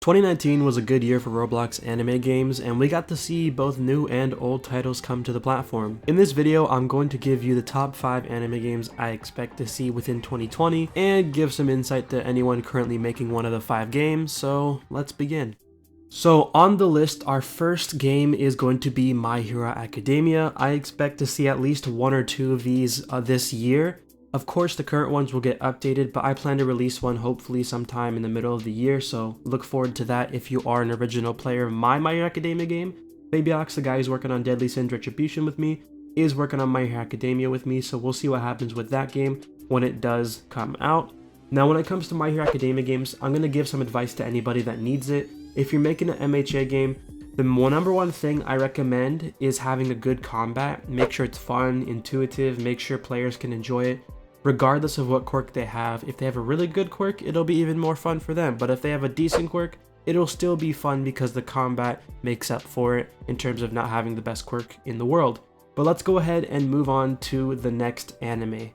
2019 was a good year for Roblox anime games, and we got to see both new and old titles come to the platform. In this video, I'm going to give you the top 5 anime games I expect to see within 2020, and give some insight to anyone currently making one of the 5 games, so let's begin. So on the list, our first game is going to be My Hero Academia. I expect to see at least 1 or 2 of these this year. Of course, the current ones will get updated, but I plan to release one hopefully sometime in the middle of the year, so look forward to that if you are an original player of My Hero Academia game. Babyox, the guy who's working on Deadly Sin's Retribution with me, is working on My Hero Academia with me, so we'll see what happens with that game when it does come out. Now, when it comes to My Hero Academia games, I'm going to give some advice to anybody that needs it. If you're making an MHA game, the number one thing I recommend is having a good combat. Make sure it's fun, intuitive, make sure players can enjoy it. Regardless of what quirk they have, if they have a really good quirk, it'll be even more fun for them. But if they have a decent quirk, it'll still be fun because the combat makes up for it in terms of not having the best quirk in the world. But let's go ahead and move on to the next anime.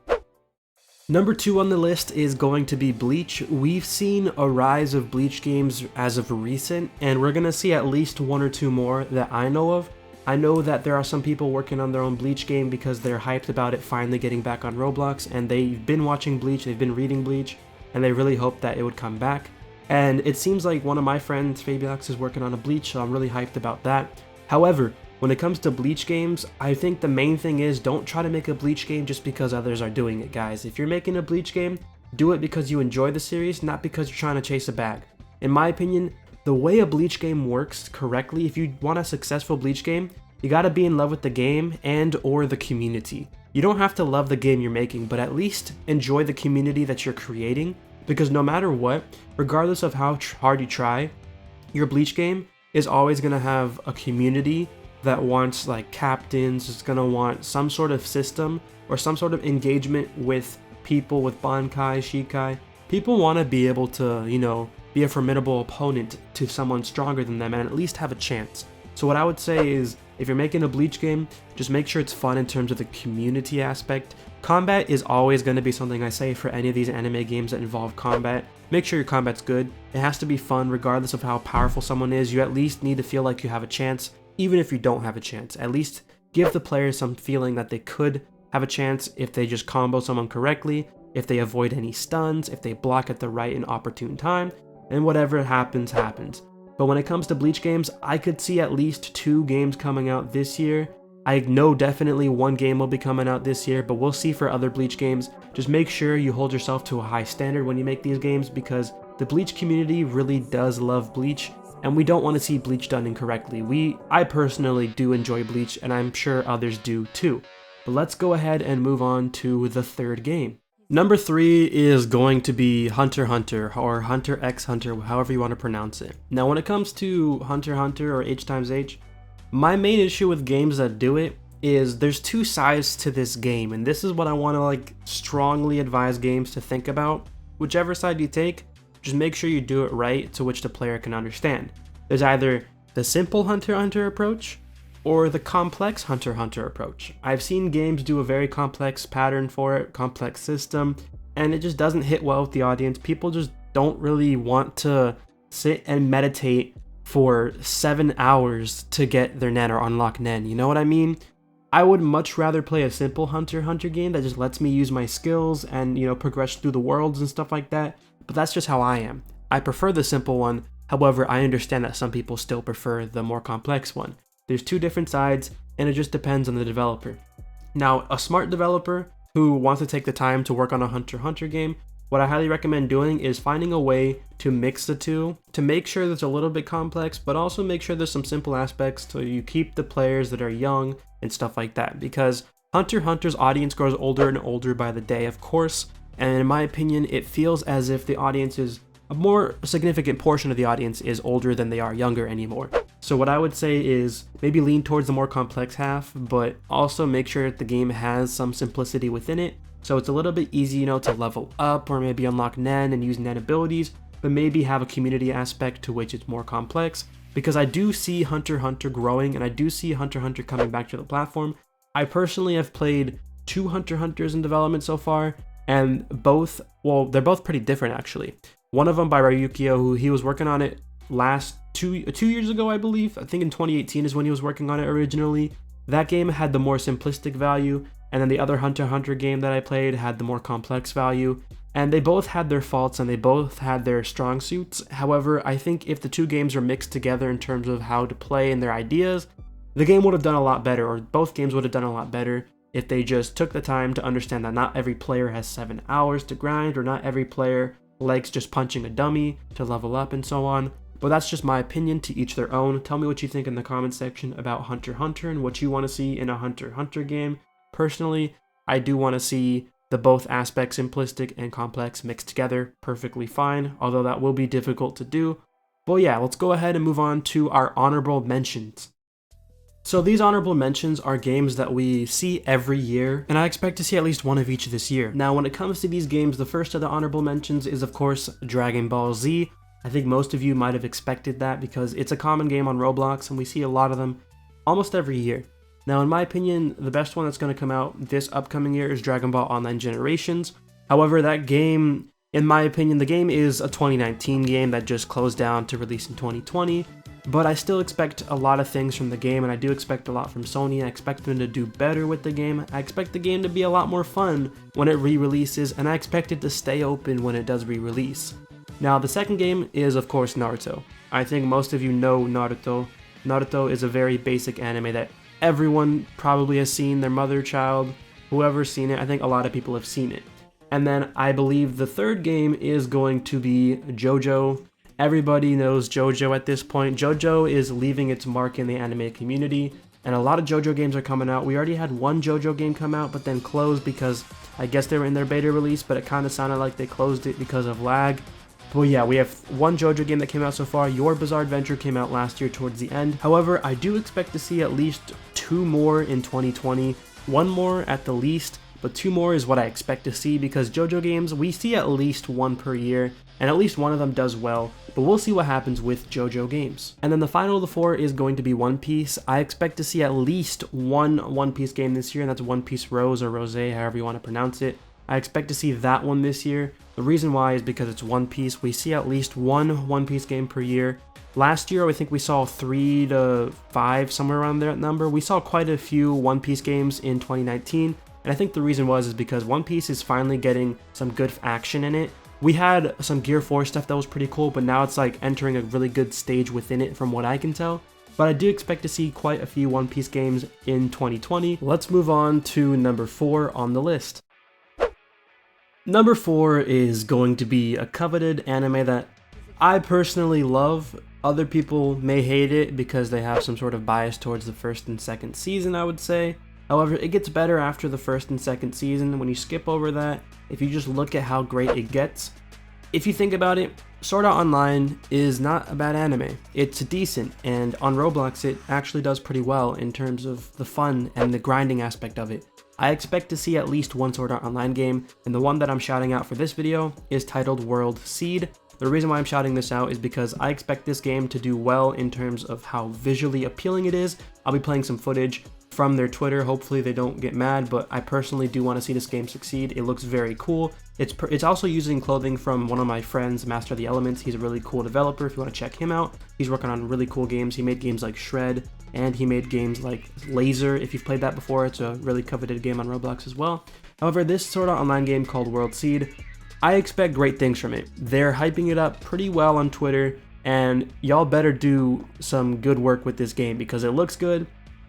Number 2 on the list is going to be Bleach. We've seen a rise of Bleach games as of recent, and we're gonna see at least 1 or 2 more that I know of. I know that there are some people working on their own Bleach game because they're hyped about it finally getting back on Roblox, and they've been watching Bleach, they've been reading Bleach, and they really hope that it would come back. And it seems like one of my friends, Babyox, is working on a Bleach, so I'm really hyped about that. However, when it comes to Bleach games, I think the main thing is don't try to make a Bleach game just because others are doing it, guys. If you're making a Bleach game, do it because you enjoy the series, not because you're trying to chase a bag. In my opinion, the way a Bleach game works correctly, if you want a successful Bleach game, you gotta be in love with the game and or the community. You don't have to love the game you're making, but at least enjoy the community that you're creating, because no matter what, regardless of how hard you try, your Bleach game is always gonna have a community that wants like captains, it's gonna want some sort of system or some sort of engagement with people with Bankai, Shikai. People wanna be able to, be a formidable opponent to someone stronger than them and at least have a chance. So what I would say is, if you're making a Bleach game, just make sure it's fun in terms of the community aspect. Combat is always going to be something I say for any of these anime games that involve combat. Make sure your combat's good. It has to be fun regardless of how powerful someone is. You at least need to feel like you have a chance, even if you don't have a chance. At least give the players some feeling that they could have a chance if they just combo someone correctly, if they avoid any stuns, if they block at the right and opportune time, and whatever happens, happens. But when it comes to Bleach games, I could see at least 2 games coming out this year. I know definitely 1 game will be coming out this year, but we'll see for other Bleach games. Just make sure you hold yourself to a high standard when you make these games, because the Bleach community really does love Bleach, and we don't want to see Bleach done incorrectly. I personally do enjoy Bleach, and I'm sure others do too. But let's go ahead and move on to the 3rd game. Number 3 is going to be Hunter x Hunter, or Hunter x Hunter, however you want to pronounce it. Now, when it comes to Hunter x Hunter, or H times H, my main issue with games that do it is there's 2 sides to this game, and this is what I want to strongly advise games to think about. Whichever side you take, just make sure you do it right to which the player can understand. There's either the simple Hunter x Hunter approach, or the complex Hunter x Hunter approach. I've seen games do a very complex pattern for it, complex system, and it just doesn't hit well with the audience. People just don't really want to sit and meditate for 7 hours to get their Nen or unlock Nen, you know what I mean? I would much rather play a simple Hunter x Hunter game that just lets me use my skills and, progress through the worlds and stuff like that, but that's just how I am. I prefer the simple one, however, I understand that some people still prefer the more complex one. There's 2 different sides, and it just depends on the developer. Now, a smart developer who wants to take the time to work on a Hunter x Hunter game, what I highly recommend doing is finding a way to mix the 2, to make sure that it's a little bit complex, but also make sure there's some simple aspects so you keep the players that are young and stuff like that. Because Hunter x Hunter's audience grows older and older by the day, of course, and in my opinion, it feels as if the audience is a more significant portion of the audience is older than they are younger anymore. So what I would say is maybe lean towards the more complex half, but also make sure that the game has some simplicity within it. So it's a little bit easy, to level up or maybe unlock Nen and use Nen abilities, but maybe have a community aspect to which it's more complex. Because I do see Hunter x Hunter growing, and I do see Hunter x Hunter coming back to the platform. I personally have played 2 Hunter x Hunters in development so far, and they're both pretty different actually. One of them by Ryukio, who he was working on it last two years ago, I believe. I think in 2018 is when he was working on it originally. That game had the more simplistic value, and then the other Hunter x Hunter game that I played had the more complex value. And they both had their faults and they both had their strong suits. However, I think if the two games are mixed together in terms of how to play and their ideas, the game would have done a lot better, or both games would have done a lot better if they just took the time to understand that not every player has 7 hours to grind, or not every player likes just punching a dummy to level up and so on. But that's just my opinion, to each their own. Tell me what you think in the comment section about Hunter x Hunter and what you want to see in a Hunter x Hunter game. Personally, I do want to see the both aspects, simplistic and complex, mixed together perfectly fine, although that will be difficult to do. But yeah, let's go ahead and move on to our honorable mentions. So these honorable mentions are games that we see every year, and I expect to see at least one of each this year. Now, when it comes to these games, the first of the honorable mentions is, of course, Dragon Ball Z. I think most of you might have expected that because it's a common game on Roblox, and we see a lot of them almost every year. Now, in my opinion, the best one that's going to come out this upcoming year is Dragon Ball Online Generations. However, that game, in my opinion, the game is a 2019 game that just closed down to release in 2020. But I still expect a lot of things from the game, and I do expect a lot from Sony. I expect them to do better with the game. I expect the game to be a lot more fun when it re-releases, and I expect it to stay open when it does re-release. Now, the second game is, of course, Naruto. I think most of you know Naruto. Naruto is a very basic anime that everyone probably has seen, their mother, child, whoever's seen it. I think a lot of people have seen it. And then I believe the third game is going to be JoJo. Everybody knows JoJo at this point. JoJo is leaving its mark in the anime community, and a lot of JoJo games are coming out. We already had one JoJo game come out, but then closed because I guess they were in their beta release, but it kind of sounded like they closed it because of lag. But yeah, we have one JoJo game that came out so far. Your Bizarre Adventure came out last year towards the end. However, I do expect to see at least 2 more in 2020. 1 more at the least, but 2 more is what I expect to see, because JoJo games, we see at least 1 per year, and at least one of them does well, but we'll see what happens with JoJo games. And then the final of the 4 is going to be One Piece. I expect to see at least one One Piece game this year, and that's One Piece Rose or Rose, however you want to pronounce it. I expect to see that one this year. The reason why is because it's One Piece. We see at least one One Piece game per year. Last year, I think we saw 3 to 5, somewhere around that number. We saw quite a few One Piece games in 2019, and I think the reason is because One Piece is finally getting some good action in it. We had some Gear 4 stuff that was pretty cool, but now it's like entering a really good stage within it from what I can tell. But I do expect to see quite a few One Piece games in 2020. Let's move on to number 4 on the list. Number 4 is going to be a coveted anime that I personally love. Other people may hate it because they have some sort of bias towards the first and second season, I would say. However, it gets better after the first and second season. When you skip over that, if you just look at how great it gets, if you think about it, Sword Art Online is not a bad anime. It's decent, and on Roblox it actually does pretty well in terms of the fun and the grinding aspect of it. I expect to see at least one Sword Art Online game, and the one that I'm shouting out for this video is titled World Seed. The reason why I'm shouting this out is because I expect this game to do well in terms of how visually appealing it is. I'll be playing some footage from their Twitter. Hopefully they don't get mad, but I personally do want to see this game succeed. It looks very cool. It's also using clothing from one of my friends, Master of the Elements. He's a really cool developer if you want to check him out. He's working on really cool games. He made games like Shred, and he made games like Laser. If you've played that before, it's a really coveted game on Roblox as well. However, this Sword Art Online game called World Seed, I expect great things from it. They're hyping it up pretty well on Twitter, and y'all better do some good work with this game because it looks good.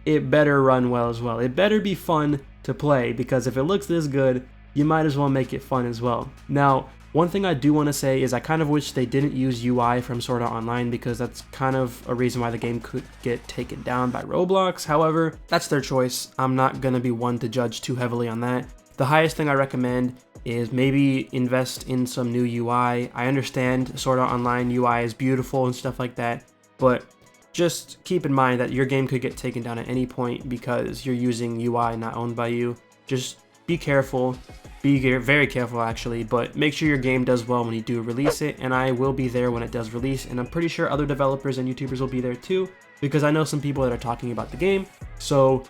It better run well as well. It better be fun to play, because if it looks this good, you might as well make it fun as well. Now, one thing I do want to say is I kind of wish they didn't use UI from Sword Art Online, because that's kind of a reason why the game could get taken down by Roblox. However, that's their choice. I'm not going to be one to judge too heavily on that. The highest thing I recommend is maybe invest in some new UI. I understand Sword Art Online UI is beautiful and stuff like that, but just keep in mind that your game could get taken down at any point because you're using UI not owned by you. Just be careful, be very careful actually, but make sure your game does well when you do release it, and I will be there when it does release, and I'm pretty sure other developers and YouTubers will be there too, because I know some people that are talking about the game. So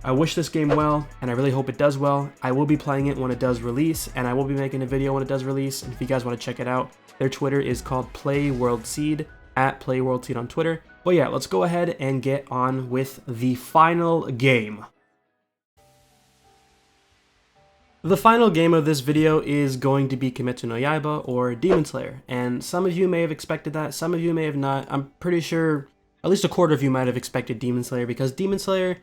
I wish this game well, and I really hope it does well. I will be playing it when it does release, and I will be making a video when it does release, and if you guys want to check it out, their Twitter is called Play World Seed, at PlayWorldSeed on Twitter. But yeah, let's go ahead and get on with the final game. The final game of this video is going to be Kimetsu no Yaiba, or Demon Slayer, and some of you may have expected that, some of you may have not. I'm pretty sure at least a quarter of you might have expected Demon Slayer, because Demon Slayer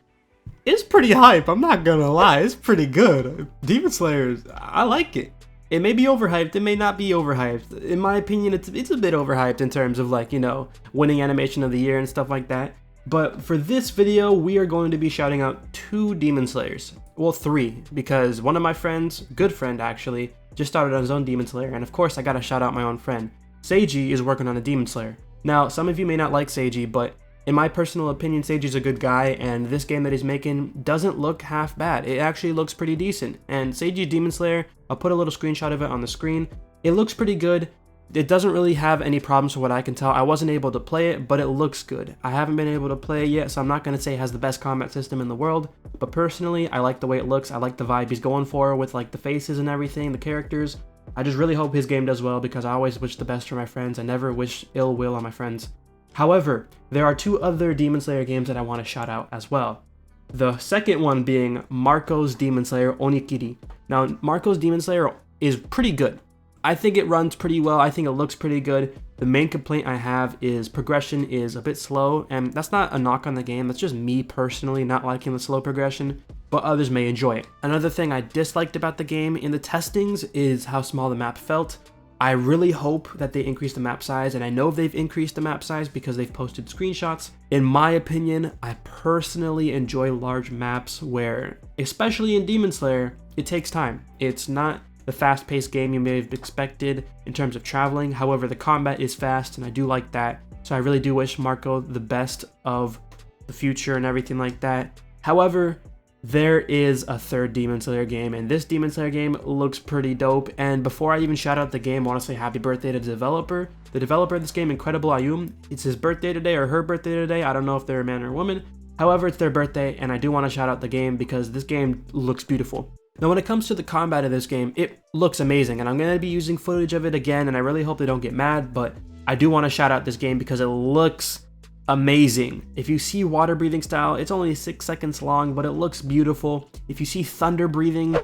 is pretty hype, I'm not gonna lie, it's pretty good. Demon Slayer, I like it. It may be overhyped, it may not be overhyped. In my opinion, it's a bit overhyped in terms of, like, you know, winning animation of the year and stuff like that. But for this video, we are going to be shouting out 2 Demon Slayers. Well, 3, because one of my friends, good friend actually, just started on his own Demon Slayer, and of course I gotta shout out my own friend. Seiji is working on a Demon Slayer. Now, some of you may not like Seiji, but in my personal opinion, Seiji's a good guy, and this game that he's making doesn't look half bad. It actually looks pretty decent. And Seiji's Demon Slayer, I'll put a little screenshot of it on the screen. It looks pretty good. It doesn't really have any problems from what I can tell. I wasn't able to play it, but it looks good. I haven't been able to play it yet, so I'm not going to say it has the best combat system in the world, but personally, I like the way it looks. I like the vibe he's going for with, like, the faces and everything, the characters. I just really hope his game does well, because I always wish the best for my friends. I never wish ill will on my friends. However, there are 2 other Demon Slayer games that I want to shout out as well. The second one being Marco's Demon Slayer Onikiri. Now, Marco's Demon Slayer is pretty good. I think it runs pretty well. I think it looks pretty good. The main complaint I have is progression is a bit slow, and that's not a knock on the game. That's just me personally not liking the slow progression, but others may enjoy it. Another thing I disliked about the game in the testings is how small the map felt. I really hope that they increase the map size, and I know they've increased the map size because they've posted screenshots. In my opinion, I personally enjoy large maps where, especially in Demon Slayer, it takes time. It's not the fast-paced game you may have expected in terms of traveling. However, the combat is fast, and I do like that. So I really do wish Marco the best of the future and everything like that. However, there is a 3rd Demon Slayer game, and this Demon Slayer game looks pretty dope. And before I even shout out the game, I want to say happy birthday to the developer. The developer of this game, Incredible Ayum, it's his birthday today, or her birthday today. I don't know if they're a man or a woman. However, it's their birthday, and I do want to shout out the game because this game looks beautiful. Now, when it comes to the combat of this game, it looks amazing, and I'm going to be using footage of it again, and I really hope they don't get mad, but I do want to shout out this game because it looks amazing. If you see water breathing style, it's only 6 seconds long, but it looks beautiful. If you see thunder breathing,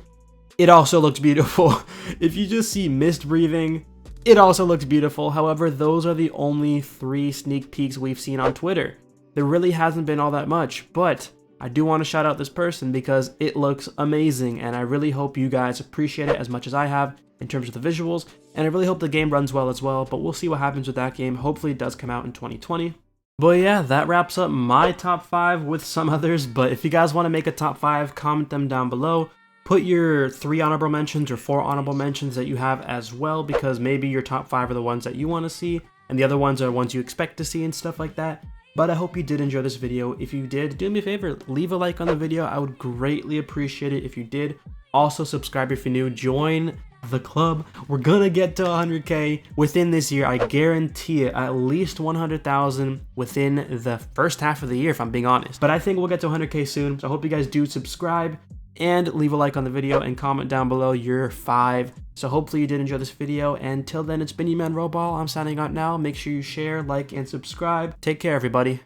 it also looks beautiful. If you just see mist breathing, it also looks beautiful. However, those are the only 3 sneak peeks we've seen on Twitter. There really hasn't been all that much, but I do want to shout out this person because it looks amazing, and I really hope you guys appreciate it as much as I have in terms of the visuals, and I really hope the game runs well as well, but we'll see what happens with that game. Hopefully it does come out in 2020. But yeah, that wraps up my top 5 with some others, but if you guys want to make a top 5, comment them down below. Put your 3 honorable mentions or 4 honorable mentions that you have as well, because maybe your top 5 are the ones that you want to see, and the other ones are ones you expect to see and stuff like that. But I hope you did enjoy this video. If you did, do me a favor, leave a like on the video. I would greatly appreciate it if you did. Also, subscribe if you're new. Join the club. We're gonna get to 100K within this year. I guarantee it. At least 100,000 within the first half of the year, if I'm being honest. But I think we'll get to 100K soon. So I hope you guys do subscribe and leave a like on the video and comment down below your 5. So hopefully you did enjoy this video. And till then, it's been your man Roball. I'm signing out now. Make sure you share, like, and subscribe. Take care, everybody.